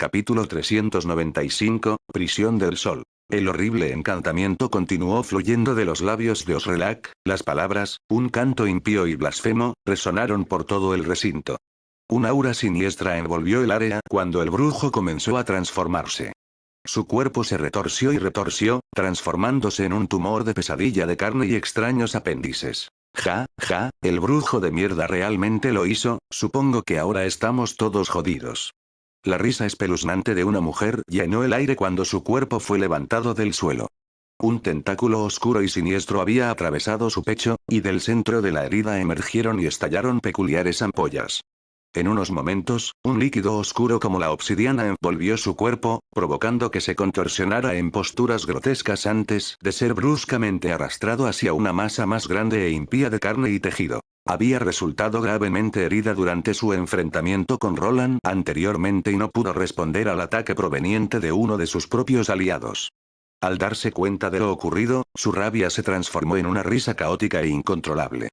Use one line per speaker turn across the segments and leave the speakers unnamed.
Capítulo 395, Prisión del Sol. El horrible encantamiento continuó fluyendo de los labios de Osrelak, las palabras, un canto impío y blasfemo, resonaron por todo el recinto. Un aura siniestra envolvió el área cuando el brujo comenzó a transformarse. Su cuerpo se retorció, transformándose en un tumor de pesadilla de carne y extraños apéndices. Ja, el brujo de mierda realmente lo hizo, supongo que ahora estamos todos jodidos. La risa espeluznante de una mujer llenó el aire cuando su cuerpo fue levantado del suelo. Un tentáculo oscuro y siniestro había atravesado su pecho, y del centro de la herida emergieron y estallaron peculiares ampollas. En unos momentos, un líquido oscuro como la obsidiana envolvió su cuerpo, provocando que se contorsionara en posturas grotescas antes de ser bruscamente arrastrado hacia una masa más grande e impía de carne y tejido. Había resultado gravemente herida durante su enfrentamiento con Roland anteriormente y no pudo responder al ataque proveniente de uno de sus propios aliados. Al darse cuenta de lo ocurrido, su rabia se transformó en una risa caótica e incontrolable.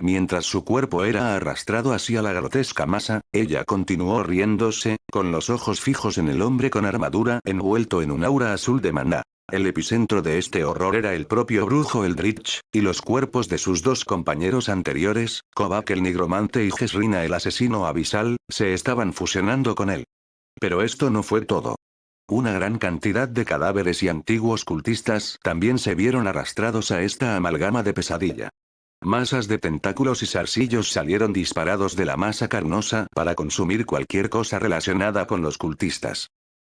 Mientras su cuerpo era arrastrado hacia la grotesca masa, ella continuó riéndose, con los ojos fijos en el hombre con armadura envuelto en un aura azul de maná. El epicentro de este horror era el propio brujo Eldritch, y los cuerpos de sus dos compañeros anteriores, Kobak el nigromante y Jesrina el asesino abisal, se estaban fusionando con él. Pero esto no fue todo. Una gran cantidad de cadáveres y antiguos cultistas también se vieron arrastrados a esta amalgama de pesadilla. Masas de tentáculos y zarcillos salieron disparados de la masa carnosa para consumir cualquier cosa relacionada con los cultistas.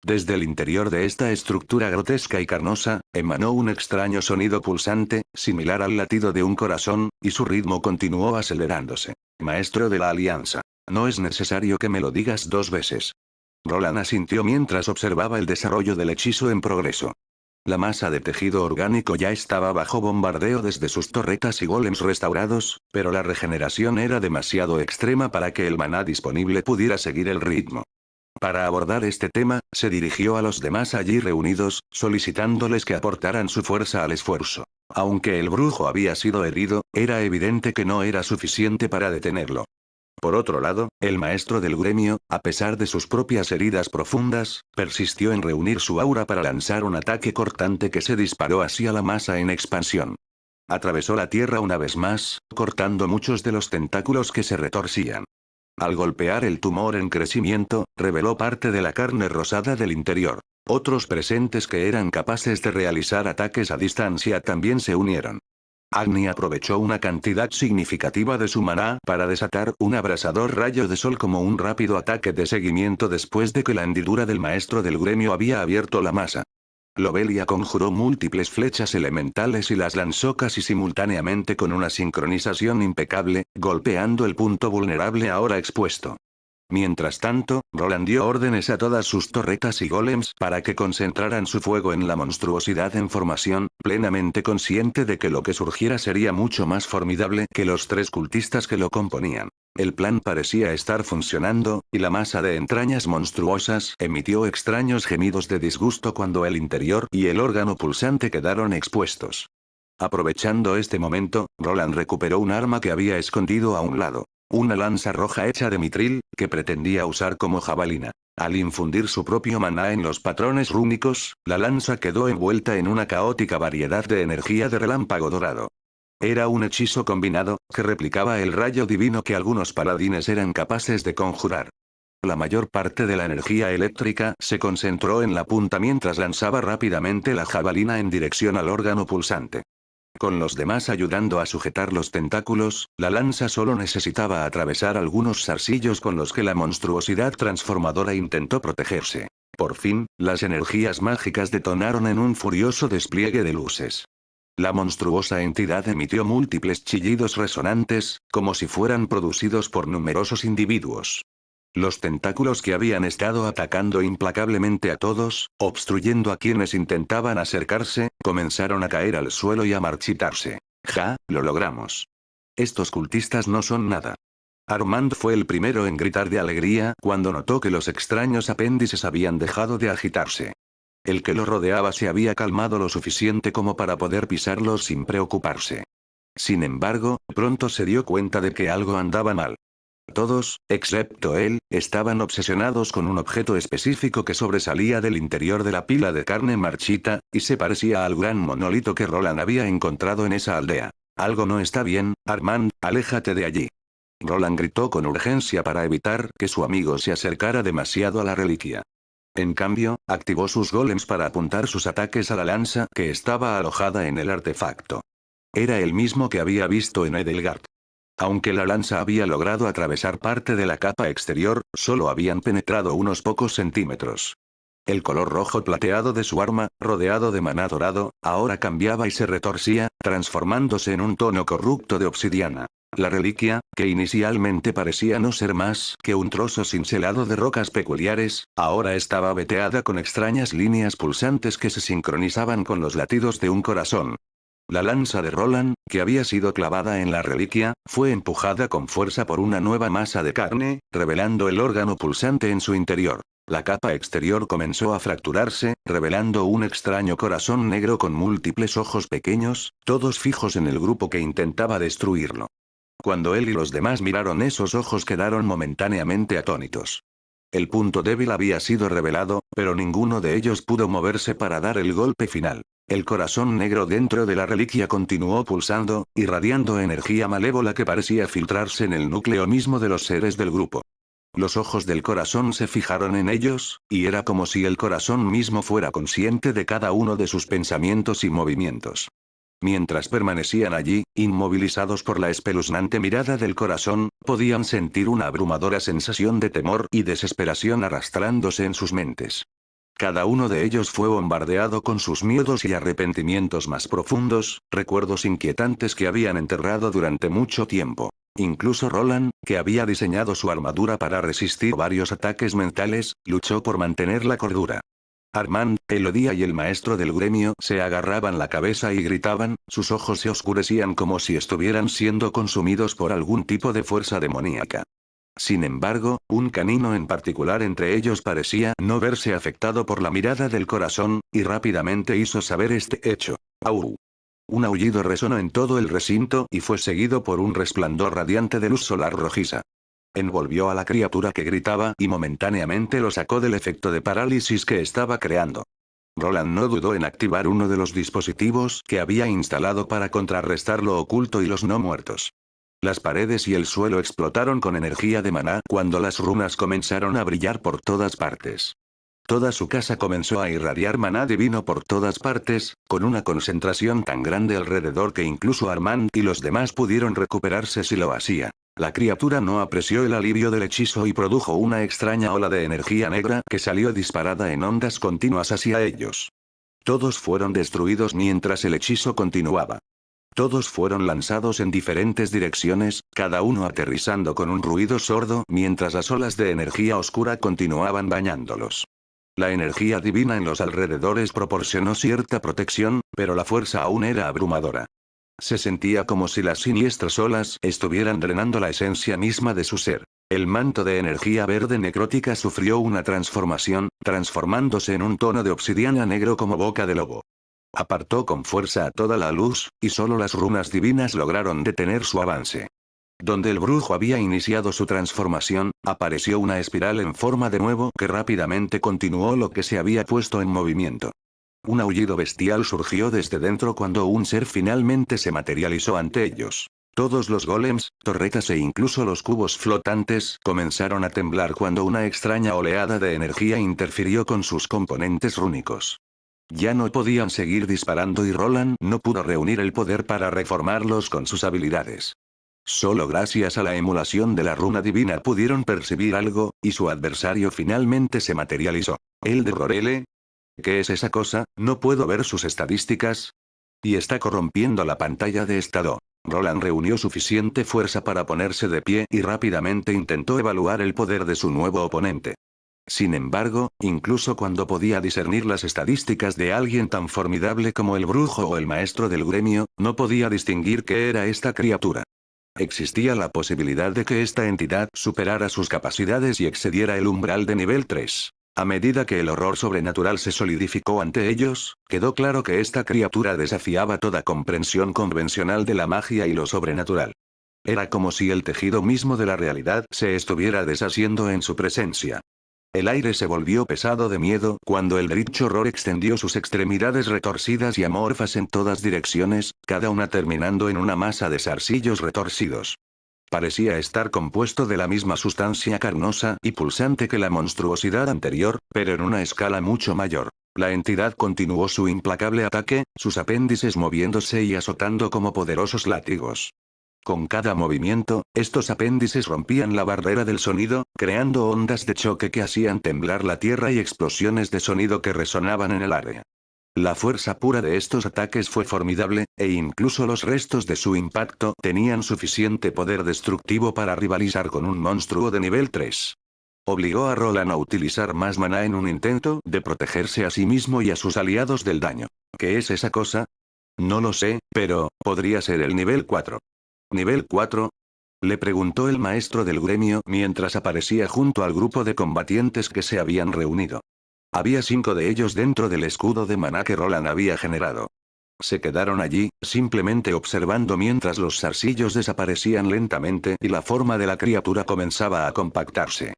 Desde el interior de esta estructura grotesca y carnosa, emanó un extraño sonido pulsante, similar al latido de un corazón, y su ritmo continuó acelerándose. Maestro de la Alianza. No es necesario que me lo digas dos veces. Roland asintió mientras observaba el desarrollo del hechizo en progreso. La masa de tejido orgánico ya estaba bajo bombardeo desde sus torretas y golems restaurados, pero la regeneración era demasiado extrema para que el maná disponible pudiera seguir el ritmo. Para abordar este tema, se dirigió a los demás allí reunidos, solicitándoles que aportaran su fuerza al esfuerzo. Aunque el brujo había sido herido, era evidente que no era suficiente para detenerlo. Por otro lado, el maestro del gremio, a pesar de sus propias heridas profundas, persistió en reunir su aura para lanzar un ataque cortante que se disparó hacia la masa en expansión. Atravesó la tierra una vez más, cortando muchos de los tentáculos que se retorcían. Al golpear el tumor en crecimiento, reveló parte de la carne rosada del interior. Otros presentes que eran capaces de realizar ataques a distancia también se unieron. Agni aprovechó una cantidad significativa de su maná para desatar un abrasador rayo de sol como un rápido ataque de seguimiento después de que la hendidura del maestro del gremio había abierto la masa. Lobelia conjuró múltiples flechas elementales y las lanzó casi simultáneamente con una sincronización impecable, golpeando el punto vulnerable ahora expuesto. Mientras tanto, Roland dio órdenes a todas sus torretas y golems para que concentraran su fuego en la monstruosidad en formación, plenamente consciente de que lo que surgiera sería mucho más formidable que los tres cultistas que lo componían. El plan parecía estar funcionando, y la masa de entrañas monstruosas emitió extraños gemidos de disgusto cuando el interior y el órgano pulsante quedaron expuestos. Aprovechando este momento, Roland recuperó un arma que había escondido a un lado. Una lanza roja hecha de mitril, que pretendía usar como jabalina. Al infundir su propio maná en los patrones rúnicos, la lanza quedó envuelta en una caótica variedad de energía de relámpago dorado. Era un hechizo combinado, que replicaba el rayo divino que algunos paladines eran capaces de conjurar. La mayor parte de la energía eléctrica se concentró en la punta mientras lanzaba rápidamente la jabalina en dirección al órgano pulsante. Con los demás ayudando a sujetar los tentáculos, la lanza solo necesitaba atravesar algunos zarcillos con los que la monstruosidad transformadora intentó protegerse. Por fin, las energías mágicas detonaron en un furioso despliegue de luces. La monstruosa entidad emitió múltiples chillidos resonantes, como si fueran producidos por numerosos individuos. Los tentáculos que habían estado atacando implacablemente a todos, obstruyendo a quienes intentaban acercarse, comenzaron a caer al suelo y a marchitarse. Ja, lo logramos. Estos cultistas no son nada. Armand fue el primero en gritar de alegría cuando notó que los extraños apéndices habían dejado de agitarse. El que lo rodeaba se había calmado lo suficiente como para poder pisarlos sin preocuparse. Sin embargo, pronto se dio cuenta de que algo andaba mal. Todos, excepto él, estaban obsesionados con un objeto específico que sobresalía del interior de la pila de carne marchita, y se parecía al gran monolito que Roland había encontrado en esa aldea. Algo no está bien, Armand, aléjate de allí. Roland gritó con urgencia para evitar que su amigo se acercara demasiado a la reliquia. En cambio, activó sus golems para apuntar sus ataques a la lanza que estaba alojada en el artefacto. Era el mismo que había visto en Edelgard. Aunque la lanza había logrado atravesar parte de la capa exterior, solo habían penetrado unos pocos centímetros. El color rojo plateado de su arma, rodeado de maná dorado, ahora cambiaba y se retorcía, transformándose en un tono corrupto de obsidiana. La reliquia, que inicialmente parecía no ser más que un trozo cincelado de rocas peculiares, ahora estaba veteada con extrañas líneas pulsantes que se sincronizaban con los latidos de un corazón. La lanza de Roland, que había sido clavada en la reliquia, fue empujada con fuerza por una nueva masa de carne, revelando el órgano pulsante en su interior. La capa exterior comenzó a fracturarse, revelando un extraño corazón negro con múltiples ojos pequeños, todos fijos en el grupo que intentaba destruirlo. Cuando él y los demás miraron esos ojos quedaron momentáneamente atónitos. El punto débil había sido revelado, pero ninguno de ellos pudo moverse para dar el golpe final. El corazón negro dentro de la reliquia continuó pulsando, irradiando energía malévola que parecía filtrarse en el núcleo mismo de los seres del grupo. Los ojos del corazón se fijaron en ellos, y era como si el corazón mismo fuera consciente de cada uno de sus pensamientos y movimientos. Mientras permanecían allí, inmovilizados por la espeluznante mirada del corazón, podían sentir una abrumadora sensación de temor y desesperación arrastrándose en sus mentes. Cada uno de ellos fue bombardeado con sus miedos y arrepentimientos más profundos, recuerdos inquietantes que habían enterrado durante mucho tiempo. Incluso Roland, que había diseñado su armadura para resistir varios ataques mentales, luchó por mantener la cordura. Armand, Elodie y el maestro del gremio se agarraban la cabeza y gritaban, sus ojos se oscurecían como si estuvieran siendo consumidos por algún tipo de fuerza demoníaca. Sin embargo, un canino en particular entre ellos parecía no verse afectado por la mirada del corazón, y rápidamente hizo saber este hecho. ¡Au! Un aullido resonó en todo el recinto y fue seguido por un resplandor radiante de luz solar rojiza. Envolvió a la criatura que gritaba y momentáneamente lo sacó del efecto de parálisis que estaba creando. Roland no dudó en activar uno de los dispositivos que había instalado para contrarrestar lo oculto y los no muertos. Las paredes y el suelo explotaron con energía de maná cuando las runas comenzaron a brillar por todas partes. Toda su casa comenzó a irradiar maná divino por todas partes, con una concentración tan grande alrededor que incluso Armand y los demás pudieron recuperarse si lo hacía. La criatura no apreció el alivio del hechizo y produjo una extraña ola de energía negra que salió disparada en ondas continuas hacia ellos. Todos fueron destruidos mientras el hechizo continuaba. Todos fueron lanzados en diferentes direcciones, cada uno aterrizando con un ruido sordo mientras las olas de energía oscura continuaban bañándolos. La energía divina en los alrededores proporcionó cierta protección, pero la fuerza aún era abrumadora. Se sentía como si las siniestras olas estuvieran drenando la esencia misma de su ser. El manto de energía verde necrótica sufrió una transformación, transformándose en un tono de obsidiana negro como boca de lobo. Apartó con fuerza a toda la luz, y solo las runas divinas lograron detener su avance. Donde el brujo había iniciado su transformación, apareció una espiral en forma de nuevo que rápidamente continuó lo que se había puesto en movimiento. Un aullido bestial surgió desde dentro cuando un ser finalmente se materializó ante ellos. Todos los golems, torretas e incluso los cubos flotantes comenzaron a temblar cuando una extraña oleada de energía interfirió con sus componentes rúnicos. Ya no podían seguir disparando y Roland no pudo reunir el poder para reformarlos con sus habilidades. Solo gracias a la emulación de la runa divina pudieron percibir algo, y su adversario finalmente se materializó. ¿El de Rorele? ¿Qué es esa cosa? No puedo ver sus estadísticas. Y está corrompiendo la pantalla de estado. Roland reunió suficiente fuerza para ponerse de pie y rápidamente intentó evaluar el poder de su nuevo oponente. Sin embargo, incluso cuando podía discernir las estadísticas de alguien tan formidable como el brujo o el maestro del gremio, no podía distinguir qué era esta criatura. Existía la posibilidad de que esta entidad superara sus capacidades y excediera el umbral de nivel 3. A medida que el horror sobrenatural se solidificó ante ellos, quedó claro que esta criatura desafiaba toda comprensión convencional de la magia y lo sobrenatural. Era como si el tejido mismo de la realidad se estuviera deshaciendo en su presencia. El aire se volvió pesado de miedo cuando el Dritch Horror extendió sus extremidades retorcidas y amorfas en todas direcciones, cada una terminando en una masa de zarcillos retorcidos. Parecía estar compuesto de la misma sustancia carnosa y pulsante que la monstruosidad anterior, pero en una escala mucho mayor. La entidad continuó su implacable ataque, sus apéndices moviéndose y azotando como poderosos látigos. Con cada movimiento, estos apéndices rompían la barrera del sonido, creando ondas de choque que hacían temblar la tierra y explosiones de sonido que resonaban en el área. La fuerza pura de estos ataques fue formidable, e incluso los restos de su impacto tenían suficiente poder destructivo para rivalizar con un monstruo de nivel 3. Obligó a Roland a utilizar más maná en un intento de protegerse a sí mismo y a sus aliados del daño. ¿Qué es esa cosa? No lo sé, pero podría ser el nivel 4. ¿Nivel 4? Le preguntó el maestro del gremio mientras aparecía junto al grupo de combatientes que se habían reunido. Había 5 de ellos dentro del escudo de maná que Roland había generado. Se quedaron allí, simplemente observando mientras los zarcillos desaparecían lentamente y la forma de la criatura comenzaba a compactarse.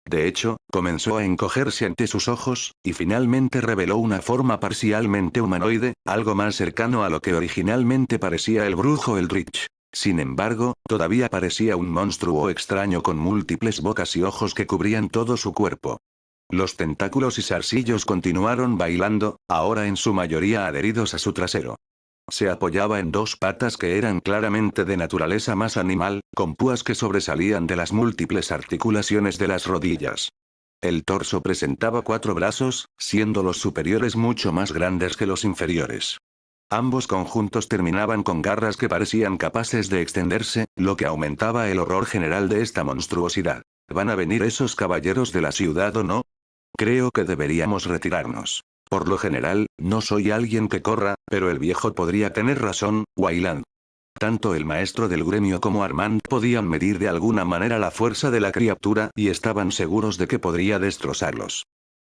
De hecho, comenzó a encogerse ante sus ojos, y finalmente reveló una forma parcialmente humanoide, algo más cercano a lo que originalmente parecía el brujo Eldritch. Sin embargo, todavía parecía un monstruo extraño con múltiples bocas y ojos que cubrían todo su cuerpo. Los tentáculos y zarcillos continuaron bailando, ahora en su mayoría adheridos a su trasero. Se apoyaba en 2 patas que eran claramente de naturaleza más animal, con púas que sobresalían de las múltiples articulaciones de las rodillas. El torso presentaba 4 brazos, siendo los superiores mucho más grandes que los inferiores. Ambos conjuntos terminaban con garras que parecían capaces de extenderse, lo que aumentaba el horror general de esta monstruosidad. ¿Van a venir esos caballeros de la ciudad o no? Creo que deberíamos retirarnos. Por lo general, no soy alguien que corra, pero el viejo podría tener razón, Wayland. Tanto el maestro del gremio como Armand podían medir de alguna manera la fuerza de la criatura y estaban seguros de que podría destrozarlos.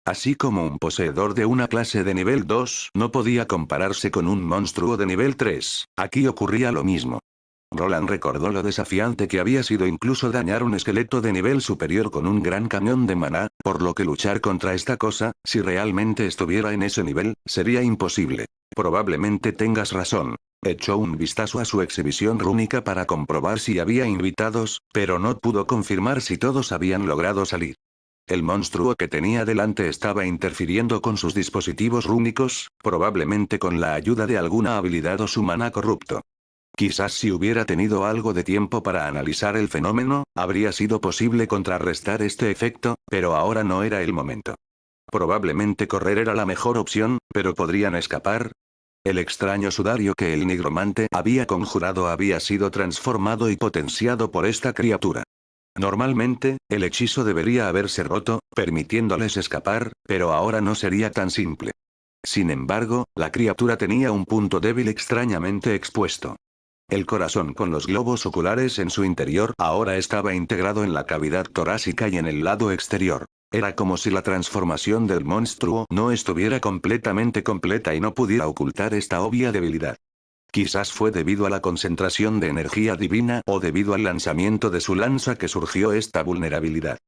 Así como un poseedor de una clase de nivel 2 no podía compararse con un monstruo de nivel 3, aquí ocurría lo mismo. Roland recordó lo desafiante que había sido incluso dañar un esqueleto de nivel superior con un gran cañón de maná, por lo que luchar contra esta cosa, si realmente estuviera en ese nivel, sería imposible. Probablemente tengas razón. Echó un vistazo a su exhibición rúnica para comprobar si había invitados, pero no pudo confirmar si todos habían logrado salir. El monstruo que tenía delante estaba interfiriendo con sus dispositivos rúnicos, probablemente con la ayuda de alguna habilidad o su maná corrupto. Quizás si hubiera tenido algo de tiempo para analizar el fenómeno, habría sido posible contrarrestar este efecto, pero ahora no era el momento. Probablemente correr era la mejor opción, pero ¿podrían escapar? El extraño sudario que el nigromante había conjurado había sido transformado y potenciado por esta criatura. Normalmente, el hechizo debería haberse roto, permitiéndoles escapar, pero ahora no sería tan simple. Sin embargo, la criatura tenía un punto débil extrañamente expuesto. El corazón con los globos oculares en su interior ahora estaba integrado en la cavidad torácica y en el lado exterior. Era como si la transformación del monstruo no estuviera completamente completa y no pudiera ocultar esta obvia debilidad. Quizás fue debido a la concentración de energía divina o debido al lanzamiento de su lanza que surgió esta vulnerabilidad.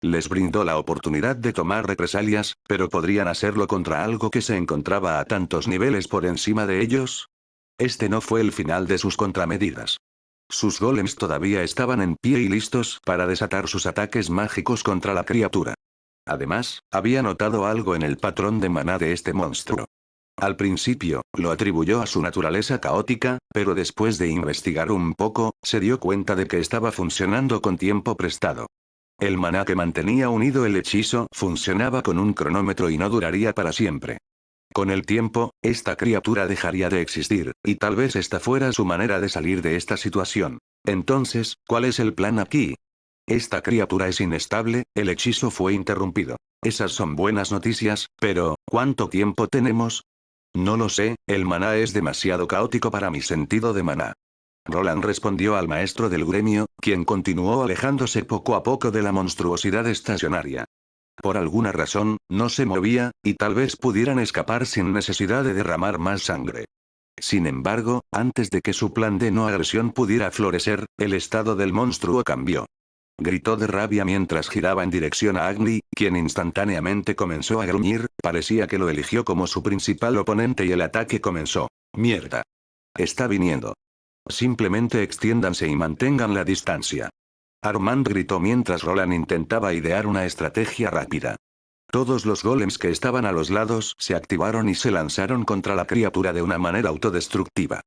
Les brindó la oportunidad de tomar represalias, pero ¿podrían hacerlo contra algo que se encontraba a tantos niveles por encima de ellos? Este no fue el final de sus contramedidas. Sus golems todavía estaban en pie y listos para desatar sus ataques mágicos contra la criatura. Además, había notado algo en el patrón de maná de este monstruo. Al principio, lo atribuyó a su naturaleza caótica, pero después de investigar un poco, se dio cuenta de que estaba funcionando con tiempo prestado. El maná que mantenía unido el hechizo funcionaba con un cronómetro y no duraría para siempre. Con el tiempo, esta criatura dejaría de existir, y tal vez esta fuera su manera de salir de esta situación. Entonces, ¿cuál es el plan aquí? Esta criatura es inestable, el hechizo fue interrumpido. Esas son buenas noticias, pero, ¿cuánto tiempo tenemos? No lo sé, el maná es demasiado caótico para mi sentido de maná. Roland respondió al maestro del gremio, quien continuó alejándose poco a poco de la monstruosidad estacionaria. Por alguna razón, no se movía, y tal vez pudieran escapar sin necesidad de derramar más sangre. Sin embargo, antes de que su plan de no agresión pudiera florecer, el estado del monstruo cambió. Gritó de rabia mientras giraba en dirección a Agni, quien instantáneamente comenzó a gruñir, parecía que lo eligió como su principal oponente y el ataque comenzó. ¡Mierda! Está viniendo. Simplemente extiéndanse y mantengan la distancia. Armand gritó mientras Roland intentaba idear una estrategia rápida. Todos los golems que estaban a los lados se activaron y se lanzaron contra la criatura de una manera autodestructiva.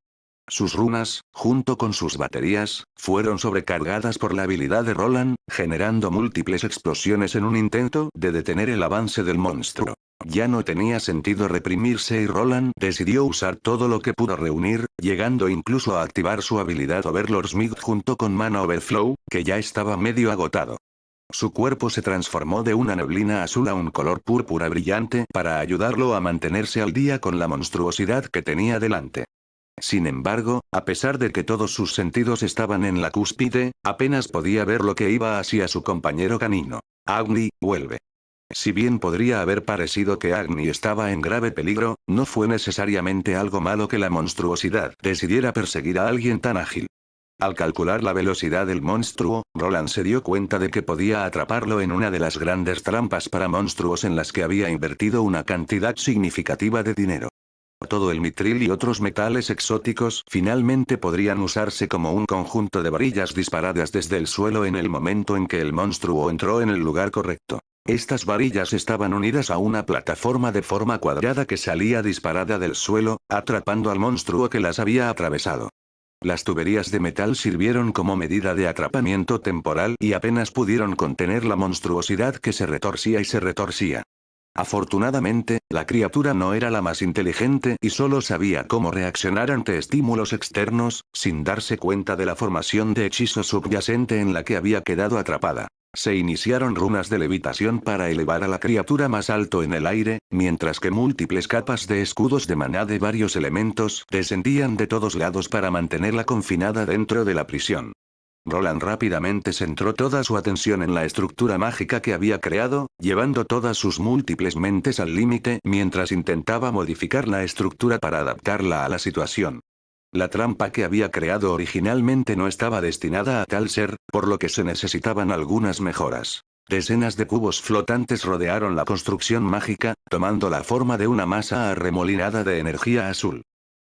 Sus runas, junto con sus baterías, fueron sobrecargadas por la habilidad de Roland, generando múltiples explosiones en un intento de detener el avance del monstruo. Ya no tenía sentido reprimirse y Roland decidió usar todo lo que pudo reunir, llegando incluso a activar su habilidad Overlord Smith junto con Mana Overflow, que ya estaba medio agotado. Su cuerpo se transformó de una neblina azul a un color púrpura brillante para ayudarlo a mantenerse al día con la monstruosidad que tenía delante. Sin embargo, a pesar de que todos sus sentidos estaban en la cúspide, apenas podía ver lo que iba hacia su compañero canino. Agni, vuelve. Si bien podría haber parecido que Agni estaba en grave peligro, no fue necesariamente algo malo que la monstruosidad decidiera perseguir a alguien tan ágil. Al calcular la velocidad del monstruo, Roland se dio cuenta de que podía atraparlo en una de las grandes trampas para monstruos en las que había invertido una cantidad significativa de dinero. Todo el mitril y otros metales exóticos finalmente podrían usarse como un conjunto de varillas disparadas desde el suelo en el momento en que el monstruo entró en el lugar correcto. Estas varillas estaban unidas a una plataforma de forma cuadrada que salía disparada del suelo, atrapando al monstruo que las había atravesado. Las tuberías de metal sirvieron como medida de atrapamiento temporal y apenas pudieron contener la monstruosidad que se retorcía y se retorcía. Afortunadamente, la criatura no era la más inteligente y solo sabía cómo reaccionar ante estímulos externos, sin darse cuenta de la formación de hechizo subyacente en la que había quedado atrapada. Se iniciaron runas de levitación para elevar a la criatura más alto en el aire, mientras que múltiples capas de escudos de maná de varios elementos descendían de todos lados para mantenerla confinada dentro de la prisión. Roland rápidamente centró toda su atención en la estructura mágica que había creado, llevando todas sus múltiples mentes al límite mientras intentaba modificar la estructura para adaptarla a la situación. La trampa que había creado originalmente no estaba destinada a tal ser, por lo que se necesitaban algunas mejoras. Decenas de cubos flotantes rodearon la construcción mágica, tomando la forma de una masa arremolinada de energía azul.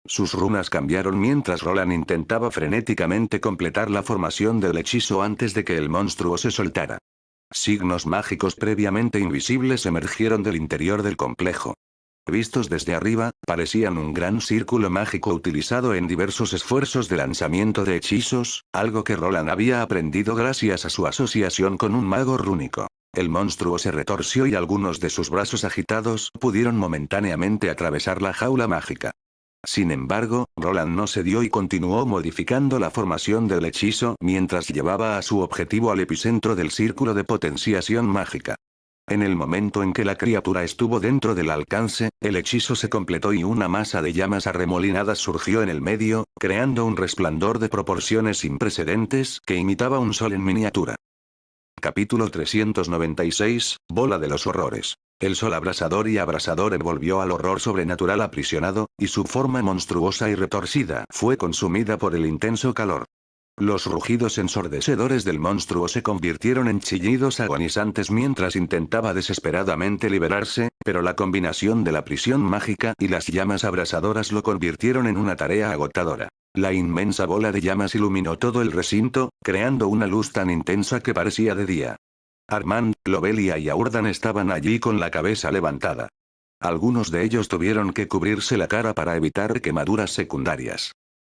Sus runas cambiaron mientras Roland intentaba frenéticamente completar la formación del hechizo antes de que el monstruo se soltara. Signos mágicos previamente invisibles emergieron del interior del complejo. Vistos desde arriba, parecían un gran círculo mágico utilizado en diversos esfuerzos de lanzamiento de hechizos, algo que Roland había aprendido gracias a su asociación con un mago rúnico. El monstruo se retorció y algunos de sus brazos agitados pudieron momentáneamente atravesar la jaula mágica. Sin embargo, Roland no cedió y continuó modificando la formación del hechizo mientras llevaba a su objetivo al epicentro del círculo de potenciación mágica. En el momento en que la criatura estuvo dentro del alcance, el hechizo se completó y una masa de llamas arremolinadas surgió en el medio, creando un resplandor de proporciones sin precedentes que imitaba un sol en miniatura. Capítulo 396, Bola de los Horrores. El sol abrasador y abrasador envolvió al horror sobrenatural aprisionado, y su forma monstruosa y retorcida fue consumida por el intenso calor. Los rugidos ensordecedores del monstruo se convirtieron en chillidos agonizantes mientras intentaba desesperadamente liberarse, pero la combinación de la prisión mágica y las llamas abrasadoras lo convirtieron en una tarea agotadora. La inmensa bola de llamas iluminó todo el recinto, creando una luz tan intensa que parecía de día. Armand, Lobelia y Aurdan estaban allí con la cabeza levantada. Algunos de ellos tuvieron que cubrirse la cara para evitar quemaduras secundarias.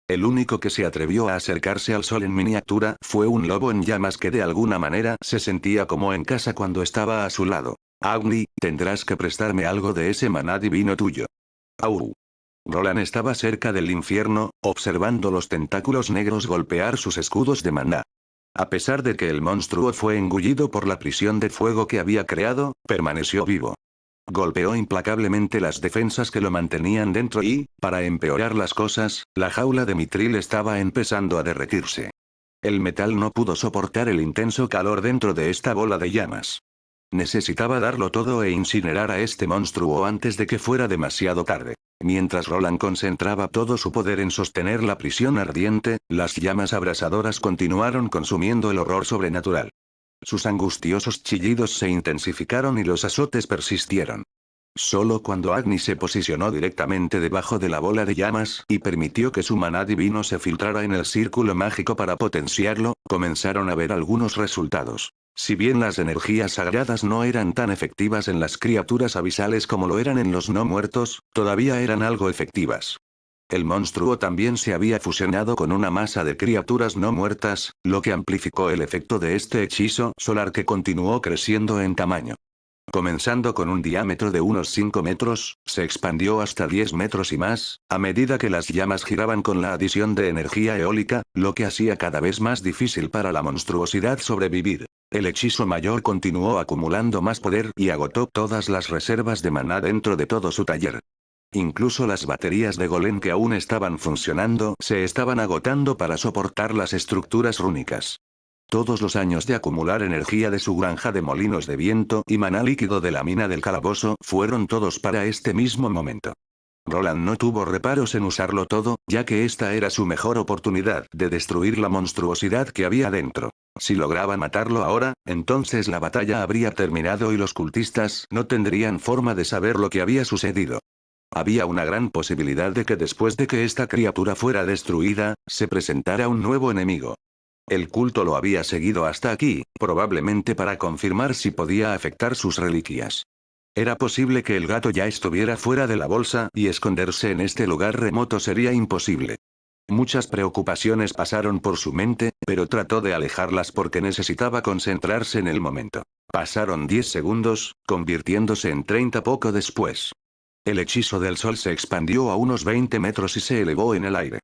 El único que se atrevió a acercarse al sol en miniatura fue un lobo en llamas que de alguna manera se sentía como en casa cuando estaba a su lado. Agni, tendrás que prestarme algo de ese maná divino tuyo. Au. Roland estaba cerca del infierno, observando los tentáculos negros golpear sus escudos de maná. A pesar de que el monstruo fue engullido por la prisión de fuego que había creado, permaneció vivo. Golpeó implacablemente las defensas que lo mantenían dentro y, para empeorar las cosas, la jaula de mitril estaba empezando a derretirse. El metal no pudo soportar el intenso calor dentro de esta bola de llamas. Necesitaba darlo todo e incinerar a este monstruo antes de que fuera demasiado tarde. Mientras Roland concentraba todo su poder en sostener la prisión ardiente, las llamas abrasadoras continuaron consumiendo el horror sobrenatural. Sus angustiosos chillidos se intensificaron y los azotes persistieron. Solo cuando Agni se posicionó directamente debajo de la bola de llamas y permitió que su maná divino se filtrara en el círculo mágico para potenciarlo, comenzaron a ver algunos resultados. Si bien las energías sagradas no eran tan efectivas en las criaturas abisales como lo eran en los no muertos, todavía eran algo efectivas. El monstruo también se había fusionado con una masa de criaturas no muertas, lo que amplificó el efecto de este hechizo solar que continuó creciendo en tamaño. Comenzando con un diámetro de unos 5 metros, se expandió hasta 10 metros y más, a medida que las llamas giraban con la adición de energía eólica, lo que hacía cada vez más difícil para la monstruosidad sobrevivir. El hechizo mayor continuó acumulando más poder y agotó todas las reservas de maná dentro de todo su taller. Incluso las baterías de golem que aún estaban funcionando se estaban agotando para soportar las estructuras rúnicas. Todos los años de acumular energía de su granja de molinos de viento y maná líquido de la mina del calabozo fueron todos para este mismo momento. Roland no tuvo reparos en usarlo todo, ya que esta era su mejor oportunidad de destruir la monstruosidad que había dentro. Si lograba matarlo ahora, entonces la batalla habría terminado y los cultistas no tendrían forma de saber lo que había sucedido. Había una gran posibilidad de que después de que esta criatura fuera destruida, se presentara un nuevo enemigo. El culto lo había seguido hasta aquí, probablemente para confirmar si podía afectar sus reliquias. Era posible que el gato ya estuviera fuera de la bolsa y esconderse en este lugar remoto sería imposible. Muchas preocupaciones pasaron por su mente, pero trató de alejarlas porque necesitaba concentrarse en el momento. Pasaron 10 segundos, convirtiéndose en 30 poco después. El hechizo del sol se expandió a unos 20 metros y se elevó en el aire.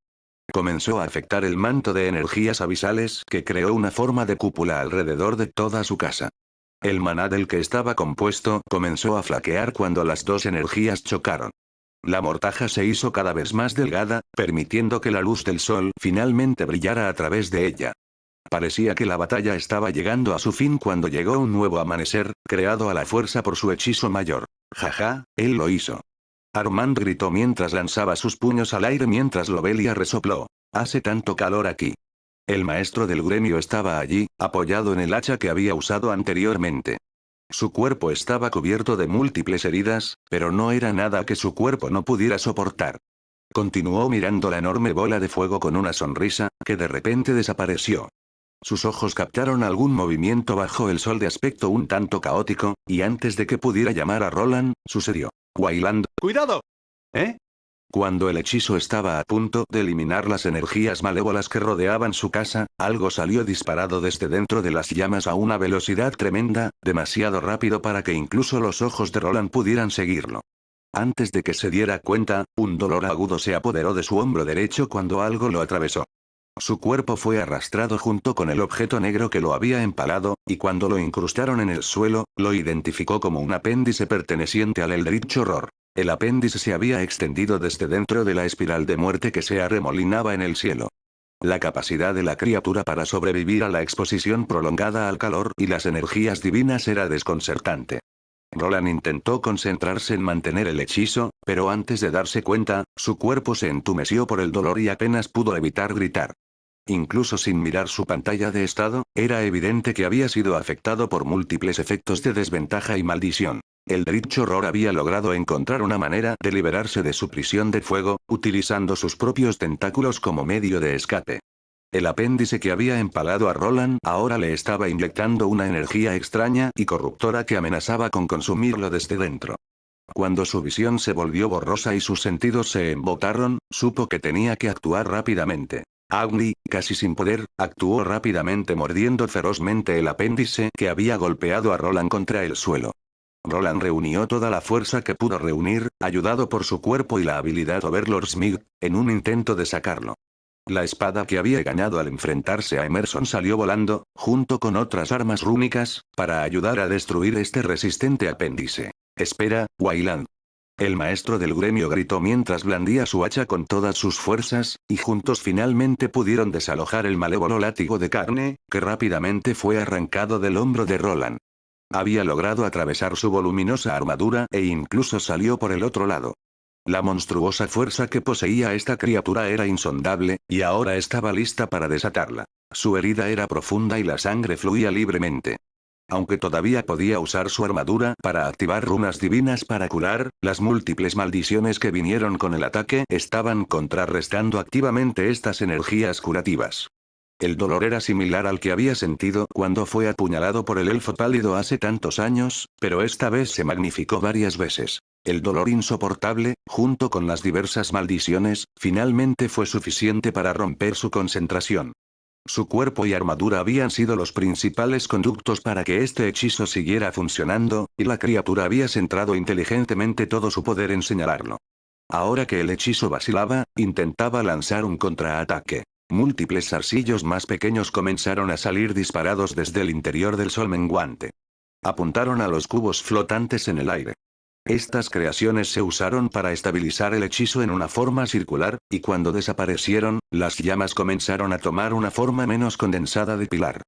Comenzó a afectar el manto de energías abisales que creó una forma de cúpula alrededor de toda su casa. El maná del que estaba compuesto comenzó a flaquear cuando las dos energías chocaron. La mortaja se hizo cada vez más delgada, permitiendo que la luz del sol finalmente brillara a través de ella. Parecía que la batalla estaba llegando a su fin cuando llegó un nuevo amanecer, creado a la fuerza por su hechizo mayor. Jaja, él lo hizo. Armand gritó mientras lanzaba sus puños al aire mientras Lobelia resopló. Hace tanto calor aquí. El maestro del gremio estaba allí, apoyado en el hacha que había usado anteriormente. Su cuerpo estaba cubierto de múltiples heridas, pero no era nada que su cuerpo no pudiera soportar. Continuó mirando la enorme bola de fuego con una sonrisa, que de repente desapareció. Sus ojos captaron algún movimiento bajo el sol de aspecto un tanto caótico, y antes de que pudiera llamar a Roland, sucedió. Wayland. ¡Cuidado! ¿Eh? Cuando el hechizo estaba a punto de eliminar las energías malévolas que rodeaban su casa, algo salió disparado desde dentro de las llamas a una velocidad tremenda, demasiado rápido para que incluso los ojos de Roland pudieran seguirlo. Antes de que se diera cuenta, un dolor agudo se apoderó de su hombro derecho cuando algo lo atravesó. Su cuerpo fue arrastrado junto con el objeto negro que lo había empalado, y cuando lo incrustaron en el suelo, lo identificó como un apéndice perteneciente al Eldritch Horror. El apéndice se había extendido desde dentro de la espiral de muerte que se arremolinaba en el cielo. La capacidad de la criatura para sobrevivir a la exposición prolongada al calor y las energías divinas era desconcertante. Roland intentó concentrarse en mantener el hechizo, pero antes de darse cuenta, su cuerpo se entumeció por el dolor y apenas pudo evitar gritar. Incluso sin mirar su pantalla de estado, era evidente que había sido afectado por múltiples efectos de desventaja y maldición. El Eldritch Horror había logrado encontrar una manera de liberarse de su prisión de fuego, utilizando sus propios tentáculos como medio de escape. El apéndice que había empalado a Roland ahora le estaba inyectando una energía extraña y corruptora que amenazaba con consumirlo desde dentro. Cuando su visión se volvió borrosa y sus sentidos se embotaron, supo que tenía que actuar rápidamente. Agni, casi sin poder, actuó rápidamente mordiendo ferozmente el apéndice que había golpeado a Roland contra el suelo. Roland reunió toda la fuerza que pudo reunir, ayudado por su cuerpo y la habilidad Overlord Smith, en un intento de sacarlo. La espada que había ganado al enfrentarse a Emerson salió volando, junto con otras armas rúnicas, para ayudar a destruir este resistente apéndice. Espera, Wayland. El maestro del gremio gritó mientras blandía su hacha con todas sus fuerzas, y juntos finalmente pudieron desalojar el malévolo látigo de carne, que rápidamente fue arrancado del hombro de Roland. Había logrado atravesar su voluminosa armadura e incluso salió por el otro lado. La monstruosa fuerza que poseía esta criatura era insondable, y ahora estaba lista para desatarla. Su herida era profunda y la sangre fluía libremente. Aunque todavía podía usar su armadura para activar runas divinas para curar, las múltiples maldiciones que vinieron con el ataque estaban contrarrestando activamente estas energías curativas. El dolor era similar al que había sentido cuando fue apuñalado por el elfo pálido hace tantos años, pero esta vez se magnificó varias veces. El dolor insoportable, junto con las diversas maldiciones, finalmente fue suficiente para romper su concentración. Su cuerpo y armadura habían sido los principales conductos para que este hechizo siguiera funcionando, y la criatura había centrado inteligentemente todo su poder en señalarlo. Ahora que el hechizo vacilaba, intentaba lanzar un contraataque. Múltiples zarcillos más pequeños comenzaron a salir disparados desde el interior del sol menguante. Apuntaron a los cubos flotantes en el aire. Estas creaciones se usaron para estabilizar el hechizo en una forma circular, y cuando desaparecieron, las llamas comenzaron a tomar una forma menos condensada de pilar.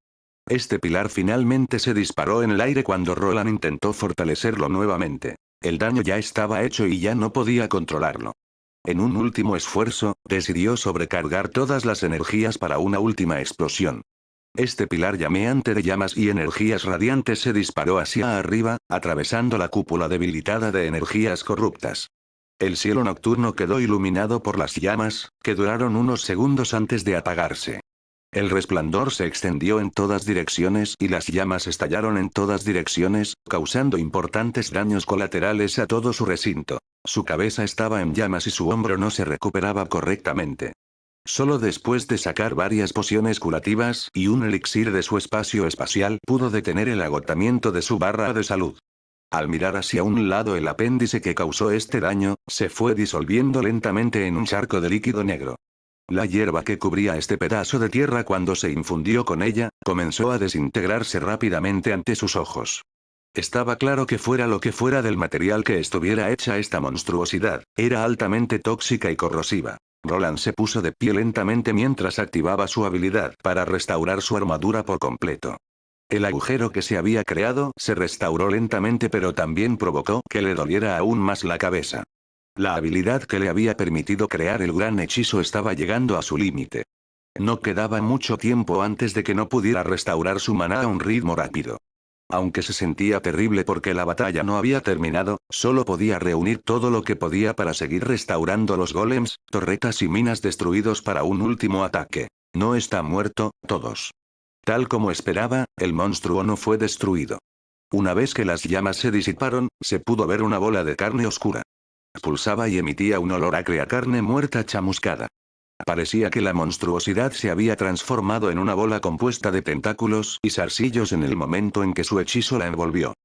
Este pilar finalmente se disparó en el aire cuando Roland intentó fortalecerlo nuevamente. El daño ya estaba hecho y ya no podía controlarlo. En un último esfuerzo, decidió sobrecargar todas las energías para una última explosión. Este pilar llameante de llamas y energías radiantes se disparó hacia arriba, atravesando la cúpula debilitada de energías corruptas. El cielo nocturno quedó iluminado por las llamas, que duraron unos segundos antes de apagarse. El resplandor se extendió en todas direcciones y las llamas estallaron en todas direcciones, causando importantes daños colaterales a todo su recinto. Su cabeza estaba en llamas y su hombro no se recuperaba correctamente. Solo después de sacar varias pociones curativas y un elixir de su espacio espacial pudo detener el agotamiento de su barra de salud. Al mirar hacia un lado el apéndice que causó este daño, se fue disolviendo lentamente en un charco de líquido negro. La hierba que cubría este pedazo de tierra cuando se infundió con ella, comenzó a desintegrarse rápidamente ante sus ojos. Estaba claro que fuera lo que fuera del material que estuviera hecha esta monstruosidad, era altamente tóxica y corrosiva. Roland se puso de pie lentamente mientras activaba su habilidad para restaurar su armadura por completo. El agujero que se había creado se restauró lentamente pero también provocó que le doliera aún más la cabeza. La habilidad que le había permitido crear el gran hechizo estaba llegando a su límite. No quedaba mucho tiempo antes de que no pudiera restaurar su maná a un ritmo rápido. Aunque se sentía terrible porque la batalla no había terminado, solo podía reunir todo lo que podía para seguir restaurando los golems, torretas y minas destruidos para un último ataque. No está muerto, todos. Tal como esperaba, el monstruo no fue destruido. Una vez que las llamas se disiparon, se pudo ver una bola de carne oscura. Pulsaba y emitía un olor acre a carne muerta chamuscada. Parecía que la monstruosidad se había transformado en una bola compuesta de tentáculos y zarcillos en el momento en que su hechizo la envolvió.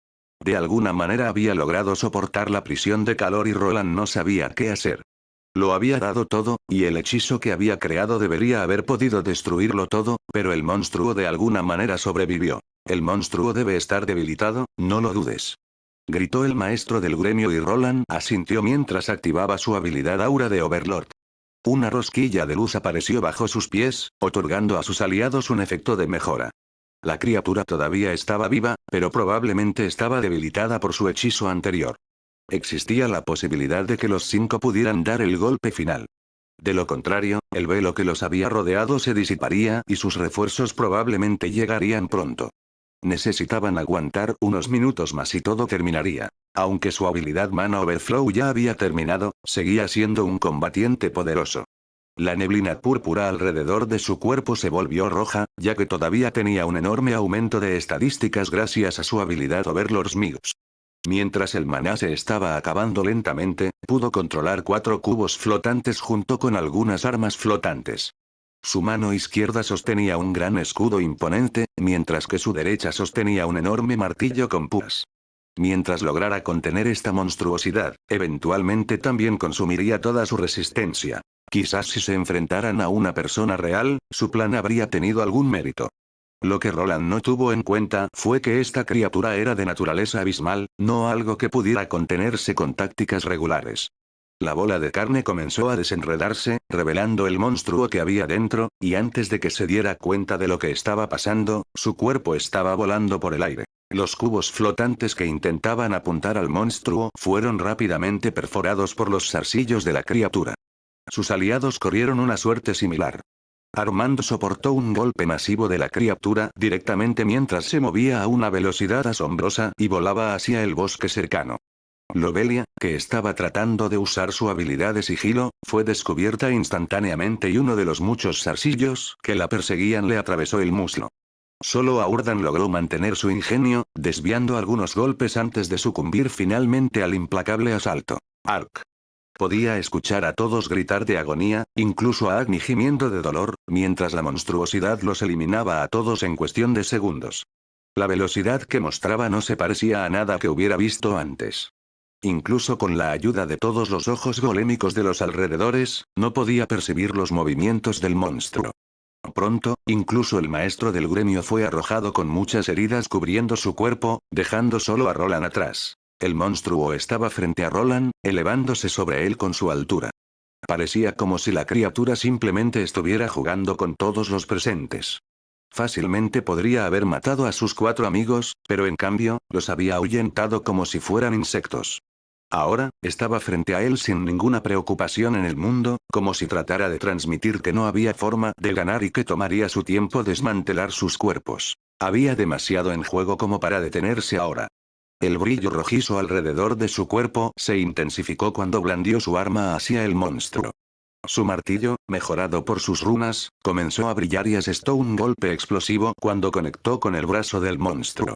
De alguna manera había logrado soportar la prisión de calor y Roland no sabía qué hacer. Lo había dado todo, y el hechizo que había creado debería haber podido destruirlo todo, pero el monstruo de alguna manera sobrevivió. El monstruo debe estar debilitado, no lo dudes. Gritó el maestro del gremio y Roland asintió mientras activaba su habilidad aura de Overlord. Una rosquilla de luz apareció bajo sus pies, otorgando a sus aliados un efecto de mejora. La criatura todavía estaba viva, pero probablemente estaba debilitada por su hechizo anterior. Existía la posibilidad de que los 5 pudieran dar el golpe final. De lo contrario, el velo que los había rodeado se disiparía y sus refuerzos probablemente llegarían pronto. Necesitaban aguantar unos minutos más y todo terminaría. Aunque su habilidad Mana Overflow ya había terminado, seguía siendo un combatiente poderoso. La neblina púrpura alrededor de su cuerpo se volvió roja, ya que todavía tenía un enorme aumento de estadísticas gracias a su habilidad Overlord Mix. Mientras el maná se estaba acabando lentamente, pudo controlar 4 cubos flotantes junto con algunas armas flotantes. Su mano izquierda sostenía un gran escudo imponente, mientras que su derecha sostenía un enorme martillo con púas. Mientras lograra contener esta monstruosidad, eventualmente también consumiría toda su resistencia. Quizás si se enfrentaran a una persona real, su plan habría tenido algún mérito. Lo que Roland no tuvo en cuenta fue que esta criatura era de naturaleza abismal, no algo que pudiera contenerse con tácticas regulares. La bola de carne comenzó a desenredarse, revelando el monstruo que había dentro, y antes de que se diera cuenta de lo que estaba pasando, su cuerpo estaba volando por el aire. Los cubos flotantes que intentaban apuntar al monstruo fueron rápidamente perforados por los zarcillos de la criatura. Sus aliados corrieron una suerte similar. Armando soportó un golpe masivo de la criatura directamente mientras se movía a una velocidad asombrosa y volaba hacia el bosque cercano. Lobelia, que estaba tratando de usar su habilidad de sigilo, fue descubierta instantáneamente y uno de los muchos zarcillos que la perseguían le atravesó el muslo. Solo Aurdan logró mantener su ingenio, desviando algunos golpes antes de sucumbir finalmente al implacable asalto. Ark. Podía escuchar a todos gritar de agonía, incluso a Agni gimiendo de dolor, mientras la monstruosidad los eliminaba a todos en cuestión de segundos. La velocidad que mostraba no se parecía a nada que hubiera visto antes. Incluso con la ayuda de todos los ojos golémicos de los alrededores, no podía percibir los movimientos del monstruo. Pronto, incluso el maestro del gremio fue arrojado con muchas heridas cubriendo su cuerpo, dejando solo a Roland atrás. El monstruo estaba frente a Roland, elevándose sobre él con su altura. Parecía como si la criatura simplemente estuviera jugando con todos los presentes. Fácilmente podría haber matado a sus 4 amigos, pero en cambio, los había ahuyentado como si fueran insectos. Ahora, estaba frente a él sin ninguna preocupación en el mundo, como si tratara de transmitir que no había forma de ganar y que tomaría su tiempo desmantelar sus cuerpos. Había demasiado en juego como para detenerse ahora. El brillo rojizo alrededor de su cuerpo se intensificó cuando blandió su arma hacia el monstruo. Su martillo, mejorado por sus runas, comenzó a brillar y asestó un golpe explosivo cuando conectó con el brazo del monstruo.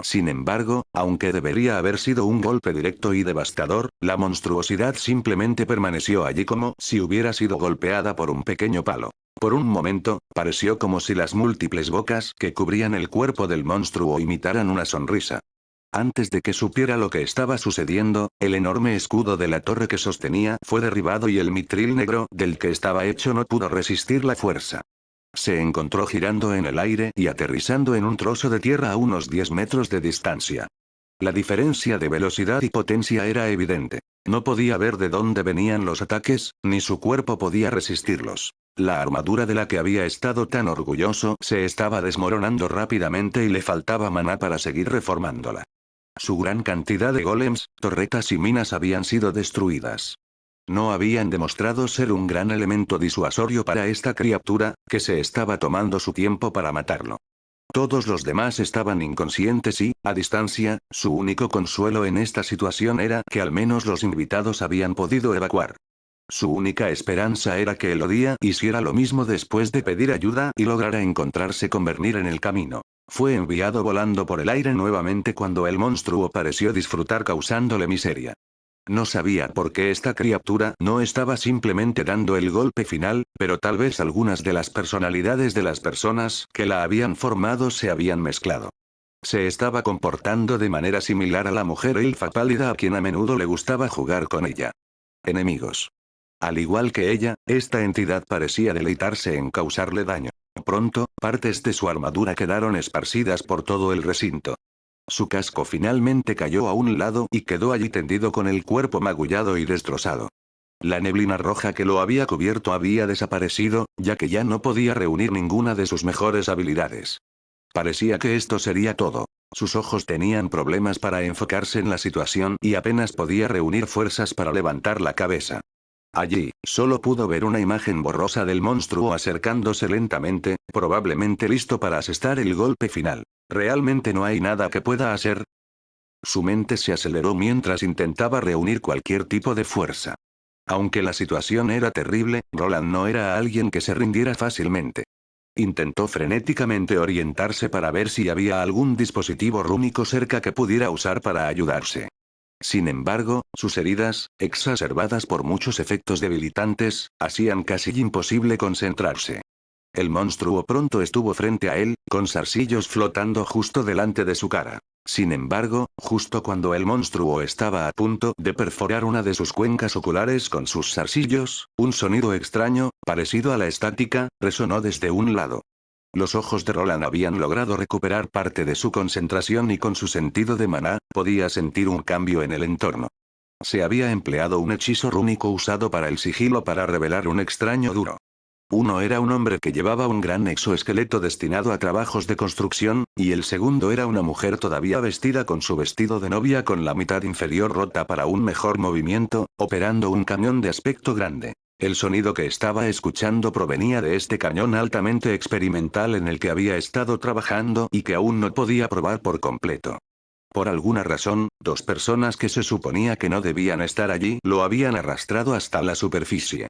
Sin embargo, aunque debería haber sido un golpe directo y devastador, la monstruosidad simplemente permaneció allí como si hubiera sido golpeada por un pequeño palo. Por un momento, pareció como si las múltiples bocas que cubrían el cuerpo del monstruo imitaran una sonrisa. Antes de que supiera lo que estaba sucediendo, el enorme escudo de la torre que sostenía fue derribado y el mitril negro del que estaba hecho no pudo resistir la fuerza. Se encontró girando en el aire y aterrizando en un trozo de tierra a unos 10 metros de distancia. La diferencia de velocidad y potencia era evidente. No podía ver de dónde venían los ataques, ni su cuerpo podía resistirlos. La armadura de la que había estado tan orgulloso se estaba desmoronando rápidamente y le faltaba maná para seguir reformándola. Su gran cantidad de golems, torretas y minas habían sido destruidas. No habían demostrado ser un gran elemento disuasorio para esta criatura, que se estaba tomando su tiempo para matarlo. Todos los demás estaban inconscientes y, a distancia, su único consuelo en esta situación era que al menos los invitados habían podido evacuar. Su única esperanza era que Elodía hiciera lo mismo después de pedir ayuda y lograra encontrarse con Vernir en el camino. Fue enviado volando por el aire nuevamente cuando el monstruo pareció disfrutar causándole miseria. No sabía por qué esta criatura no estaba simplemente dando el golpe final, pero tal vez algunas de las personalidades de las personas que la habían formado se habían mezclado. Se estaba comportando de manera similar a la mujer elfa pálida a quien a menudo le gustaba jugar con ella. Enemigos. Al igual que ella, esta entidad parecía deleitarse en causarle daño. Pronto, partes de su armadura quedaron esparcidas por todo el recinto. Su casco finalmente cayó a un lado y quedó allí tendido con el cuerpo magullado y destrozado. La neblina roja que lo había cubierto había desaparecido, ya que ya no podía reunir ninguna de sus mejores habilidades. Parecía que esto sería todo. Sus ojos tenían problemas para enfocarse en la situación y apenas podía reunir fuerzas para levantar la cabeza. Allí, solo pudo ver una imagen borrosa del monstruo acercándose lentamente, probablemente listo para asestar el golpe final. ¿Realmente no hay nada que pueda hacer? Su mente se aceleró mientras intentaba reunir cualquier tipo de fuerza. Aunque la situación era terrible, Roland no era alguien que se rindiera fácilmente. Intentó frenéticamente orientarse para ver si había algún dispositivo rúnico cerca que pudiera usar para ayudarse. Sin embargo, sus heridas, exacerbadas por muchos efectos debilitantes, hacían casi imposible concentrarse. El monstruo pronto estuvo frente a él, con zarcillos flotando justo delante de su cara. Sin embargo, justo cuando el monstruo estaba a punto de perforar una de sus cuencas oculares con sus zarcillos, un sonido extraño, parecido a la estática, resonó desde un lado. Los ojos de Roland habían logrado recuperar parte de su concentración y con su sentido de maná, podía sentir un cambio en el entorno. Se había empleado un hechizo rúnico usado para el sigilo para revelar un extraño duro. Uno era un hombre que llevaba un gran exoesqueleto destinado a trabajos de construcción, y el segundo era una mujer todavía vestida con su vestido de novia con la mitad inferior rota para un mejor movimiento, operando un cañón de aspecto grande. El sonido que estaba escuchando provenía de este cañón altamente experimental en el que había estado trabajando y que aún no podía probar por completo. Por alguna razón, dos personas que se suponía que no debían estar allí lo habían arrastrado hasta la superficie.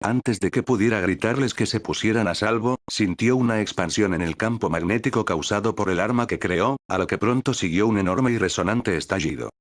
Antes de que pudiera gritarles que se pusieran a salvo, sintió una expansión en el campo magnético causado por el arma que creó, a lo que pronto siguió un enorme y resonante estallido.